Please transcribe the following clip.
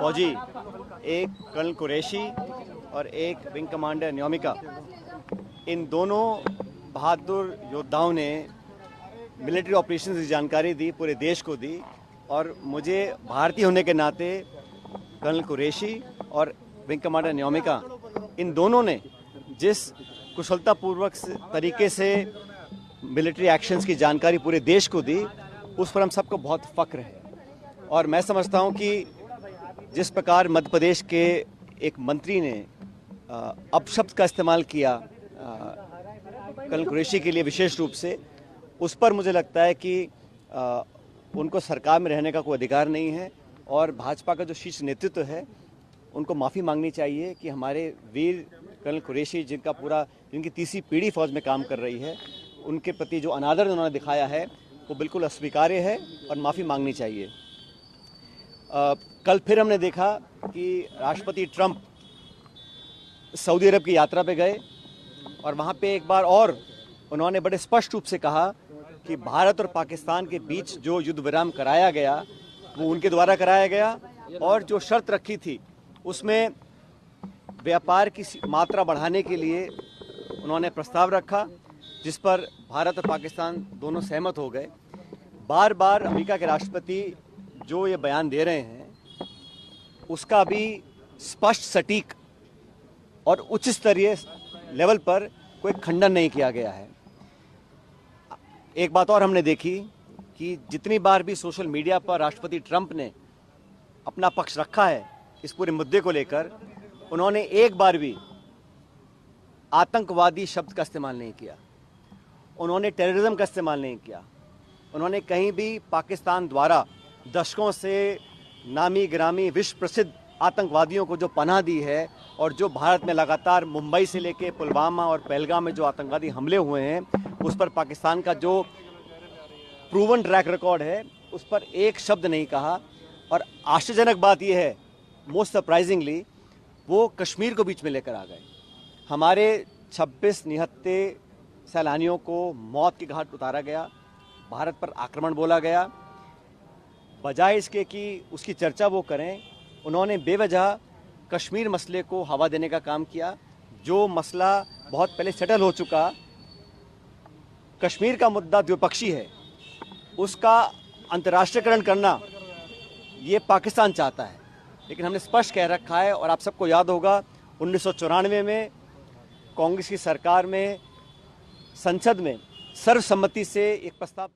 फौजी, एक कर्नल कुरैशी और एक विंग कमांडर न्योमिका, इन दोनों बहादुर योद्धाओं ने मिलिट्री ऑपरेशंस की जानकारी दी, पूरे देश को दी। और मुझे भारतीय होने के नाते कर्नल कुरैशी और विंग कमांडर न्योमिका, इन दोनों ने जिस कुशलतापूर्वक तरीके से मिलिट्री एक्शंस की जानकारी पूरे देश को दी, उस पर हम सबको बहुत फक्र है। और मैं समझता हूं कि जिस प्रकार मध्य प्रदेश के एक मंत्री ने अपशब्द का इस्तेमाल किया कर्नल कुरैशी के लिए विशेष रूप से, उस पर मुझे लगता है कि उनको सरकार में रहने का कोई अधिकार नहीं है। और भाजपा का जो शीर्ष नेतृत्व है, उनको माफ़ी मांगनी चाहिए कि हमारे वीर कर्नल कुरैशी, जिनकी तीसरी पीढ़ी फौज में काम कर रही है, उनके प्रति जो अनादर उन्होंने दिखाया है वो बिल्कुल अस्वीकार्य है और माफ़ी मांगनी चाहिए। कल फिर हमने देखा कि राष्ट्रपति ट्रंप सऊदी अरब की यात्रा पे गए और वहाँ पे एक बार और उन्होंने बड़े स्पष्ट रूप से कहा कि भारत और पाकिस्तान के बीच जो युद्ध विराम कराया गया वो उनके द्वारा कराया गया, और जो शर्त रखी थी उसमें व्यापार की मात्रा बढ़ाने के लिए उन्होंने प्रस्ताव रखा, जिस पर भारत और पाकिस्तान दोनों सहमत हो गए। बार बार अमेरिका के राष्ट्रपति जो ये बयान दे रहे हैं, उसका अभी स्पष्ट, सटीक और उच्च स्तरीय लेवल पर कोई खंडन नहीं किया गया है। एक बात और हमने देखी कि जितनी बार भी सोशल मीडिया पर राष्ट्रपति ट्रंप ने अपना पक्ष रखा है इस पूरे मुद्दे को लेकर, उन्होंने एक बार भी आतंकवादी शब्द का इस्तेमाल नहीं किया, उन्होंने टेररिज्म का इस्तेमाल नहीं किया, उन्होंने कहीं भी पाकिस्तान द्वारा दशकों से नामी गिरामी विश्व प्रसिद्ध आतंकवादियों को जो पनाह दी है, और जो भारत में लगातार मुंबई से लेकर पुलवामा और पहलगाम में जो आतंकवादी हमले हुए हैं, उस पर पाकिस्तान का जो प्रूवन ट्रैक रिकॉर्ड है, उस पर एक शब्द नहीं कहा। और आश्चर्यजनक बात यह है, मोस्ट सरप्राइजिंगली, वो कश्मीर को बीच में लेकर आ गए। हमारे 26 निहत्थे सैलानियों को मौत की घाट उतारा गया, भारत पर आक्रमण बोला गया। बजाय इसके कि उसकी चर्चा वो करें, उन्होंने बेवजह कश्मीर मसले को हवा देने का काम किया। जो मसला बहुत पहले सेटल हो चुका, कश्मीर का मुद्दा द्विपक्षीय है, उसका अंतर्राष्ट्रीयकरण करना ये पाकिस्तान चाहता है। लेकिन हमने स्पष्ट कह रखा है, और आप सबको याद होगा 1994 में कांग्रेस की सरकार में संसद में सर्वसम्मति से एक प्रस्ताव